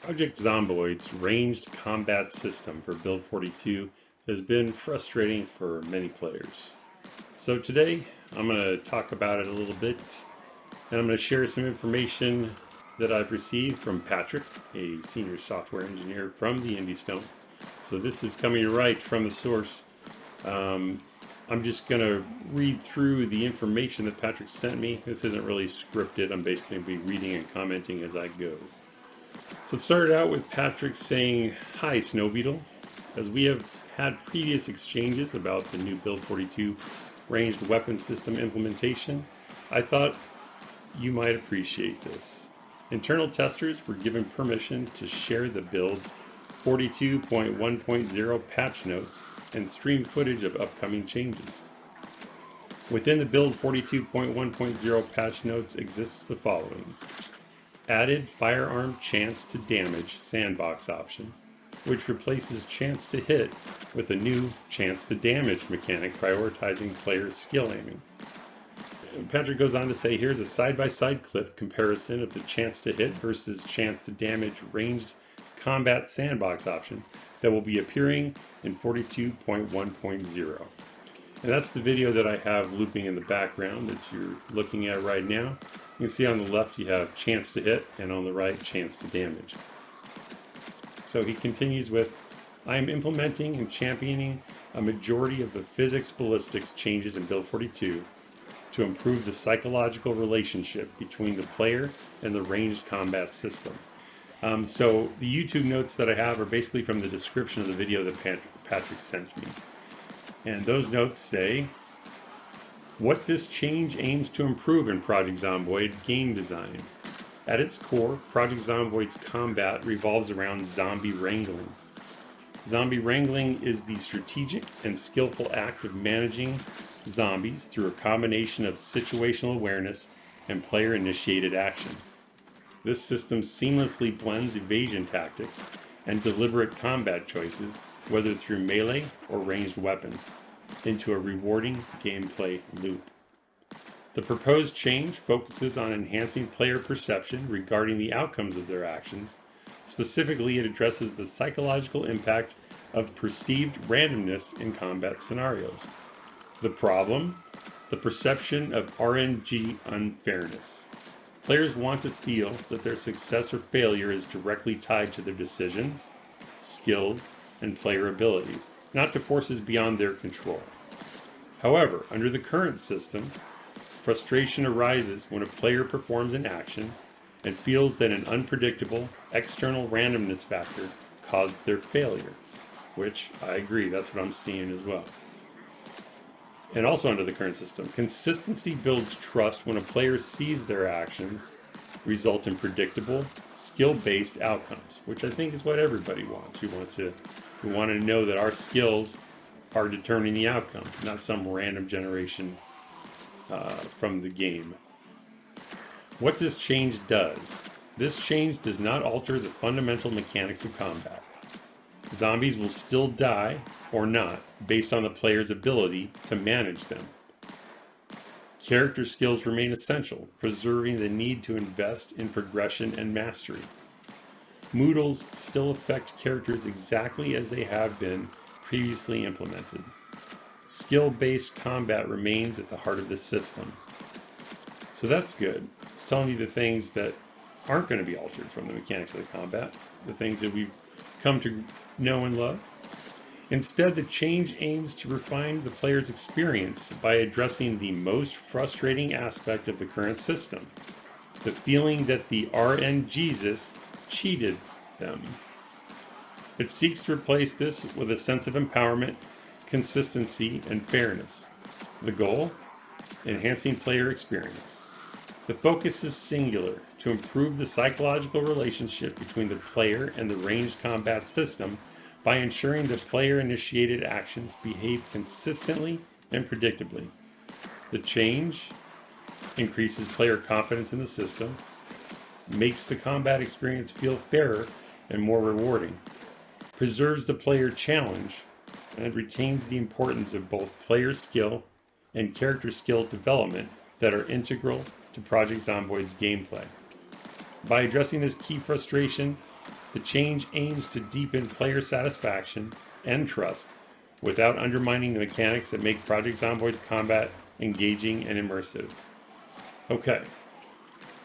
Project Zomboid's ranged combat system for Build 42 has been frustrating for many players. So today I'm going to talk about it a little bit, and I'm going to share some information that I've received from Patrick, a senior software engineer from the Indie Stone. So this is coming right from the source. I'm just going to read through the information that Patrick sent me. This isn't really scripted. I'm basically going to be reading and commenting as I go. So it started out with Patrick saying, "Hi, Snow Beetle. As we have had previous exchanges about the new Build 42 ranged weapon system implementation, I thought you might appreciate this. Internal testers were given permission to share the Build 42.1.0 patch notes and stream footage of upcoming changes. Within the Build 42.1.0 patch notes exists the following: added firearm chance to damage sandbox option, which replaces chance to hit with a new chance to damage mechanic prioritizing players' skill aiming." And Patrick goes on to say, "Here's a side-by-side clip comparison of the chance to hit versus chance to damage ranged combat sandbox option that will be appearing in 42.1.0. And that's the video that I have looping in the background that you're looking at right now. You can see on the left you have chance to hit, and on the right chance to damage. So he continues with, "I am implementing and championing a majority of the physics ballistics changes in Build 42 to improve the psychological relationship between the player and the ranged combat system." So the YouTube notes that I have are basically from the description of the video that Patrick sent me. And those notes say, "What this change aims to improve in Project Zomboid game design. At its core, Project Zomboid's combat revolves around zombie wrangling. Zombie wrangling is the strategic and skillful act of managing zombies through a combination of situational awareness and player-initiated actions. This system seamlessly blends evasion tactics and deliberate combat choices, whether through melee or ranged weapons, into a rewarding gameplay loop. The proposed change focuses on enhancing player perception regarding the outcomes of their actions. Specifically, it addresses the psychological impact of perceived randomness in combat scenarios. The problem? The perception of RNG unfairness. Players want to feel that their success or failure is directly tied to their decisions, skills, and player abilities, not to forces beyond their control. However, under the current system, frustration arises when a player performs an action and feels that an unpredictable external randomness factor caused their failure," which I agree, that's what I'm seeing as well. And also under the current system, consistency builds trust when a player sees their actions result in predictable, skill-based outcomes, which I think is what everybody wants. We want to know that our skills are determining the outcome, not some random generation from the game. What this change does. This change does not alter the fundamental mechanics of combat. Zombies will still die, or not, based on the player's ability to manage them. Character skills remain essential, preserving the need to invest in progression and mastery. Moodles still affect characters exactly as they have been previously implemented. Skill-based combat remains at the heart of this system." So that's good. It's telling you the things that aren't going to be altered from the mechanics of the combat, the things that we've come to know and love. Instead, the change aims to refine the player's experience by addressing the most frustrating aspect of the current system, the feeling that the RNGesus cheated them. It seeks to replace this with a sense of empowerment, consistency, and fairness. The goal? Enhancing player experience. The focus is singular: to improve the psychological relationship between the player and the ranged combat system by ensuring that player-initiated actions behave consistently and predictably. The change increases player confidence in the system, makes the combat experience feel fairer and more rewarding, preserves the player challenge, and retains the importance of both player skill and character skill development that are integral to Project Zomboid's gameplay. By addressing this key frustration, The change aims to deepen player satisfaction and trust without undermining the mechanics that make Project Zomboid's combat engaging and immersive. Okay,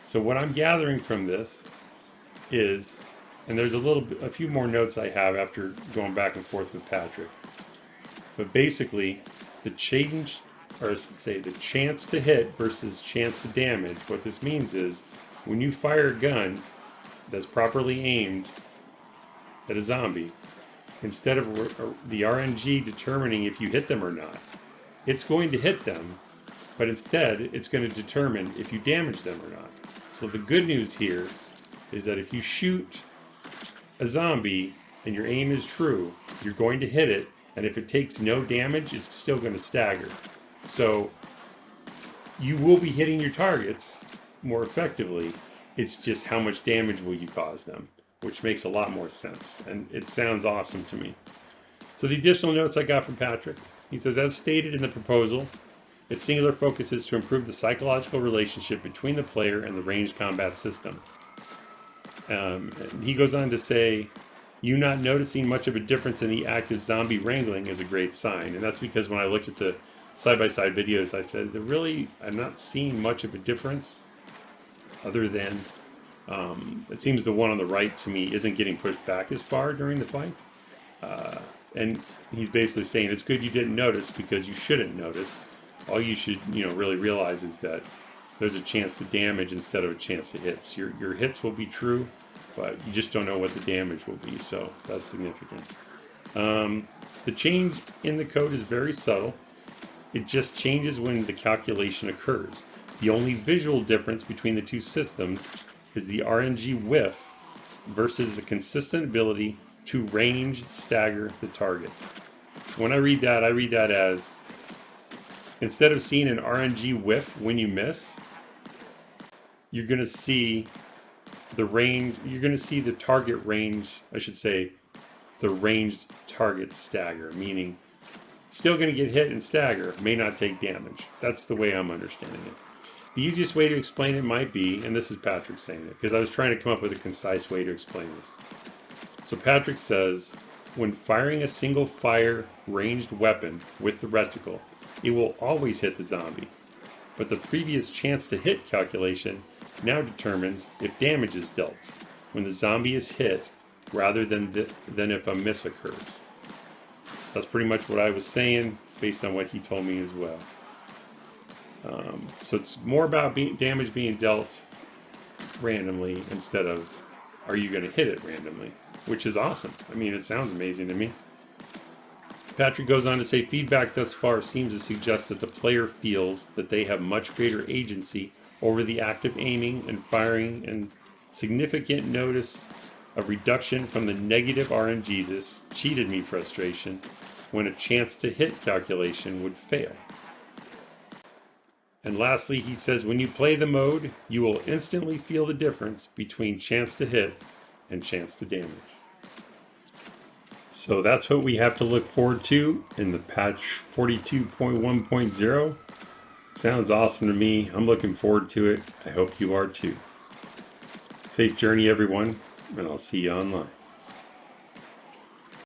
so what I'm gathering from this is, and there's a few more notes I have after going back and forth with Patrick, but basically the change, or let's say the chance to hit versus chance to damage, what this means is when you fire a gun that's properly aimed at a zombie, instead of the RNG determining if you hit them or not, it's going to hit them, but instead it's going to determine if you damage them or not. So the good news here is that if you shoot a zombie and your aim is true, you're going to hit it, and if it takes no damage, it's still going to stagger. So you will be hitting your targets more effectively. It's just how much damage will you cause them, which makes a lot more sense, and it sounds awesome to me. So the additional notes I got from Patrick, he says, as stated in the proposal, its singular focus is to improve the psychological relationship between the player and the ranged combat system. And he goes on to say, you not noticing much of a difference in the active zombie wrangling is a great sign. And that's because when I looked at the side-by-side videos, I said, I'm not seeing much of a difference other than it seems the one on the right to me isn't getting pushed back as far during the fight. And he's basically saying it's good you didn't notice because you shouldn't notice. All you should really realize is that there's a chance to damage instead of a chance to hits. Your hits will be true, but you just don't know what the damage will be, so that's significant. The change in the code is very subtle. It just changes when the calculation occurs. The only visual difference between the two systems is the RNG whiff versus the consistent ability to range stagger the target. When I read that as, instead of seeing an RNG whiff when you miss, you're going to see the range, you're going to see the target range, I should say, the ranged target stagger, meaning still going to get hit and stagger, may not take damage. That's the way I'm understanding it. The easiest way to explain it might be, and this is Patrick saying it, because I was trying to come up with a concise way to explain this. So Patrick says, when firing a single fire ranged weapon with the reticle, it will always hit the zombie. But the previous chance to hit calculation now determines if damage is dealt when the zombie is hit rather than if a miss occurs. That's pretty much what I was saying based on what he told me as well. So it's more about damage being dealt randomly instead of are you going to hit it randomly, which is awesome. I mean, it sounds amazing to me. Patrick goes on to say, feedback thus far seems to suggest that the player feels that they have much greater agency over the active aiming and firing, and significant notice of reduction from the negative RNG's cheated me frustration when a chance to hit calculation would fail. And lastly, he says, when you play the mode, you will instantly feel the difference between chance to hit and chance to damage. So that's what we have to look forward to in the patch 42.1.0. Sounds awesome to me. I'm looking forward to it. I hope you are too. Safe journey, everyone, and I'll see you online.